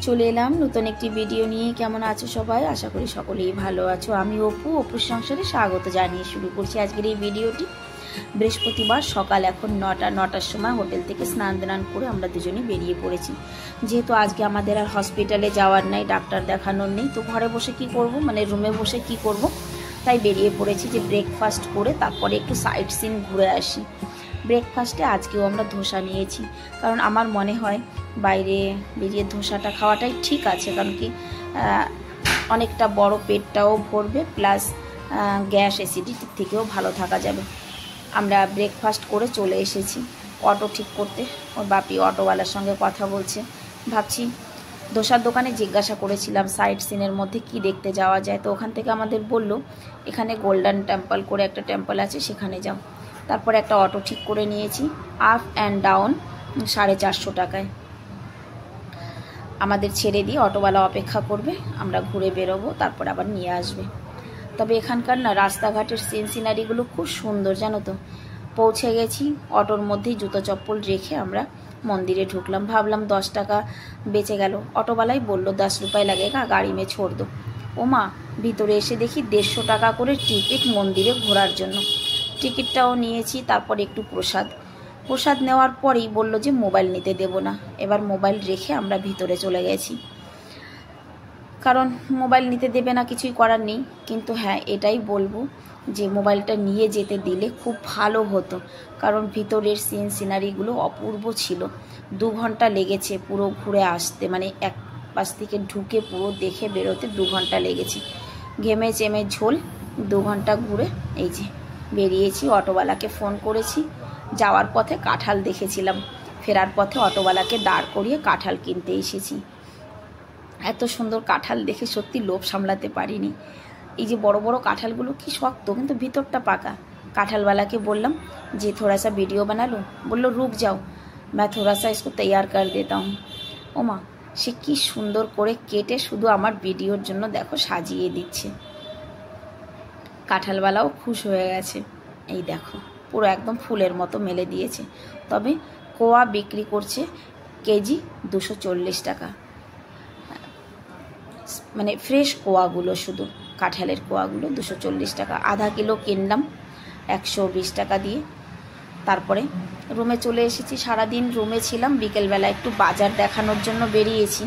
চলে এলাম নতুন একটি ভিডিও নিয়ে। কেমন আছো সবাই? আশা করি সকলেই ভালো আছো। আমি অপুর সংসারে স্বাগত জানিয়ে শুরু করছি আজকের এই ভিডিওটি। বৃহস্পতিবার সকাল এখন 9টার সময় হোটেল থেকে স্নান করে আমরা দুজনে বেরিয়ে পড়েছি। যেহেতু আজকে আমাদের আর হসপিটালে যাওয়ার নাই, ডাক্তার দেখানোর নেই, তো ঘরে বসে কি করব, মানে রুমে বসে কি করব, তাই বেরিয়ে পড়েছি যে ব্রেকফাস্ট করে তারপরে একটু সাইট সিন ঘুরে আসি। ব্রেকফাস্টে আজকেও আমরা ধোসা নিয়েছি, কারণ আমার মনে হয় বাইরে বেরিয়ে ধোসাটা খাওয়াটাই ঠিক আছে, কারণ কি অনেকটা বড় পেটটাও ভরবে, প্লাস গ্যাস অ্যাসিডিটির থেকেও ভালো থাকা যাবে। আমরা ব্রেকফাস্ট করে চলে এসেছি অটো ঠিক করতে। ওর বাপি অটোওয়ালার সঙ্গে কথা বলছে। ভাবছি ধোসার দোকানে জিজ্ঞাসা করেছিলাম সাইট সিনের মধ্যে কি দেখতে যাওয়া যায়, তো ওখান থেকে আমাদের বলল এখানে গোল্ডেন টেম্পল করে একটা টেম্পল আছে, সেখানে যাও। তারপরে একটা অটো ঠিক করে নিয়েছি, আপ অ্যান্ড ডাউন 450 টাকায়। আমাদের ছেড়ে দিয়ে অটোওয়ালা অপেক্ষা করবে, আমরা ঘুরে বেরোবো, তারপর আবার নিয়ে আসবে। তবে এখানকার না রাস্তাঘাটের সিনারিগুলো খুব সুন্দর, জানো তো। পৌঁছে গেছি, অটোর মধ্যেই জুতো চপ্পল রেখে আমরা মন্দিরে ঢুকলাম। ভাবলাম 10 টাকা বেঁচে গেল। অটোওয়ালাই বলল 10 রুপায় লাগেগা, গাড়ি মে ছোড় দো। ও মা, ভিতরে এসে দেখি 150 টাকা করে টিকিট মন্দিরে ঘোরার জন্য। টিকিটটাও নিয়েছি। তারপর একটু প্রসাদ নেওয়ার পরেই বলল যে মোবাইল নিতে দেব না। এবার মোবাইল রেখে আমরা ভিতরে চলে গেছি, কারণ মোবাইল নিতে দেবে না, কিছুই করার নেই। কিন্তু হ্যাঁ, এটাই বলবো যে মোবাইলটা নিয়ে যেতে দিলে খুব ভালো হতো, কারণ ভিতরের সিনারিগুলো অপূর্ব ছিল। 2 ঘন্টা লেগেছে পুরো ঘুরে আসতে, মানে এক পাশ থেকে ঢুকে পুরো দেখে বেরোতে 2 ঘন্টা লেগেছে। ঘেমে চেমে ঝোল 2 ঘন্টা ঘুরে এই যে বেরিয়েছি। অটোওয়ালাকে ফোন করেছি। যাওয়ার পথে কাঁঠাল দেখেছিলাম, ফেরার পথে অটোওয়ালাকে দাঁড় করিয়ে কাঁঠাল কিনতে এসেছি। এত সুন্দর কাঁঠাল দেখে সত্যি লোভ সামলাতে পারিনি। এই যে বড় বড় কাঁঠালগুলো কি শক্ত, কিন্তু ভিতরটা পাকা। কাঁঠালওয়ালাকে বললাম যে थोड़ा सा वीडियो बना लो। বললো रुक जाओ, मैं थोड़ा सा इसको तैयार कर देता हूँ। ওমা, সে কি সুন্দর করে কেটে শুধু আমার ভিডিওর জন্য দেখো সাজিয়ে দিচ্ছে। কাঁঠালওয়ালাও খুশ হয়ে গেছে। এই দেখো পুরো একদম ফুলের মতো মেলে দিয়েছে। তবে কোয়া বিক্রি করছে কেজি 240 টাকা, মানে ফ্রেশ কোয়াগুলো, শুধু কাঁঠালের কোয়াগুলো 240 টাকা। আধা কিলো কিনলাম 120 টাকা দিয়ে। তারপরে রুমে চলে এসেছি। সারাদিন রুমে ছিলাম, বিকেলবেলা একটু বাজার দেখানোর জন্য বেরিয়েছি।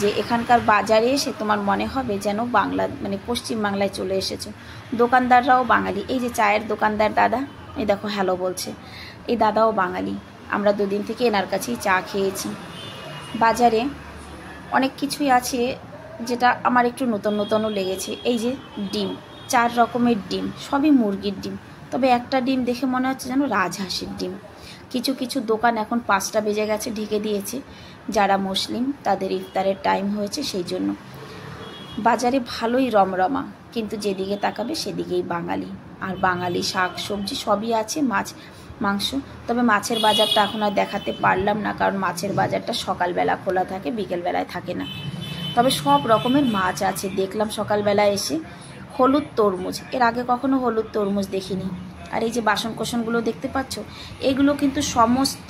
যে এখানকার বাজারে এসে তোমার মনে হবে যেন বাংলা, মানে পশ্চিমবাংলায় চলে এসেছো। দোকানদাররাও বাঙালি। এই যে চায়ের দোকানদার দাদা, এই দেখো হ্যালো বলছে, এই দাদাও বাঙালি। আমরা 2 দিন থেকে এনার কাছেই চা খেয়েছি। বাজারে অনেক কিছুই আছে যেটা আমার একটু নতুনও লেগেছে। এই যে ডিম, 4 রকমের ডিম, সবই মুরগির ডিম। তবে একটা ডিম দেখে মনে হচ্ছে যেন রাজহাঁসের ডিম। কিছু দোকান এখন 5টা বেজে গেছে, ঢেকে দিয়েছে। যারা মুসলিম তাদের ইফতারের টাইম হয়েছে, সেই জন্য বাজারে ভালোই রমরমা, কিন্তু যেদিকে তাকাবে সেদিকেই বাঙালি। আর বাঙালি শাক সবজি সবই আছে, মাছ মাংস। তবে মাছের বাজারটা এখন আর দেখাতে পারলাম না, কারণ মাছের বাজারটা সকালবেলা খোলা থাকে, বিকেলবেলায় থাকে না। তবে সব রকমের মাছ আছে দেখলাম সকালবেলায় এসে। হলুদ তরমুজ, এর আগে কখনো হলুদ তরমুজ দেখিনি। আর এই যে বাসনকোসনগুলো দেখতে পাচ্ছ, এগুলো কিন্তু সমস্ত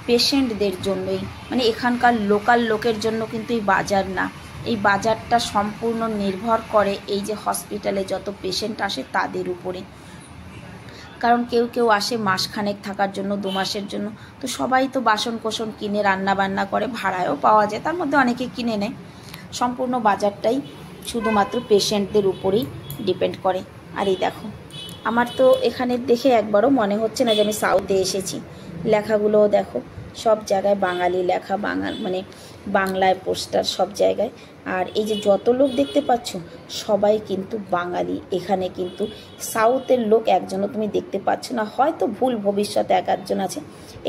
পেশেন্টদের জন্যই, মানে এখানকার লোকাল লোকের জন্য কিন্তু এই বাজার না। এই বাজারটা সম্পূর্ণ নির্ভর করে এই যে হসপিটালে যত পেশেন্ট আসে তাদের উপরে। কারণ কেউ আসে মাসখানেক থাকার জন্য, 2 মাসের জন্য, তো সবাই তো বাসনকোসন কিনে রান্না বান্না করে, ভাড়ায়ও পাওয়া যায়, তার মধ্যে অনেকে কিনে নেয়। সম্পূর্ণ বাজারটাই শুধুমাত্র পেশেন্টদের উপরেই ডিপেন্ড করে। আর এই দেখো, আমার তো এখানে দেখে একবারও মনে হচ্ছে না যে আমি সাউথে এসেছি। লেখাগুলোও দেখো, সব জায়গায় বাঙালি লেখা, মানে বাংলায় পোস্টার সব জায়গায়। আর এই যে যত লোক দেখতে পাচ্ছ সবাই কিন্তু বাঙালি। এখানে কিন্তু সাউথের লোক একজনও তুমি দেখতে পাচ্ছ না, হয়তো ভুল ভবিষ্যতে একজন আছে।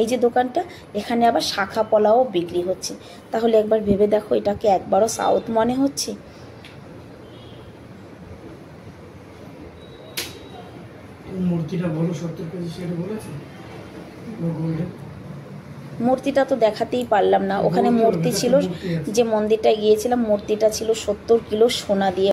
এই যে দোকানটা, এখানে আবার শাখা পলাও বিক্রি হচ্ছে। তাহলে একবার ভেবে দেখো, এটাকে একবারও সাউথ মনে হচ্ছে? মূর্তিটা তো দেখাতেই পারলাম না। ওখানে মূর্তি ছিল, যে মন্দিরটায় গিয়েছিলাম মূর্তিটা ছিল 70 কিলো সোনা দিয়ে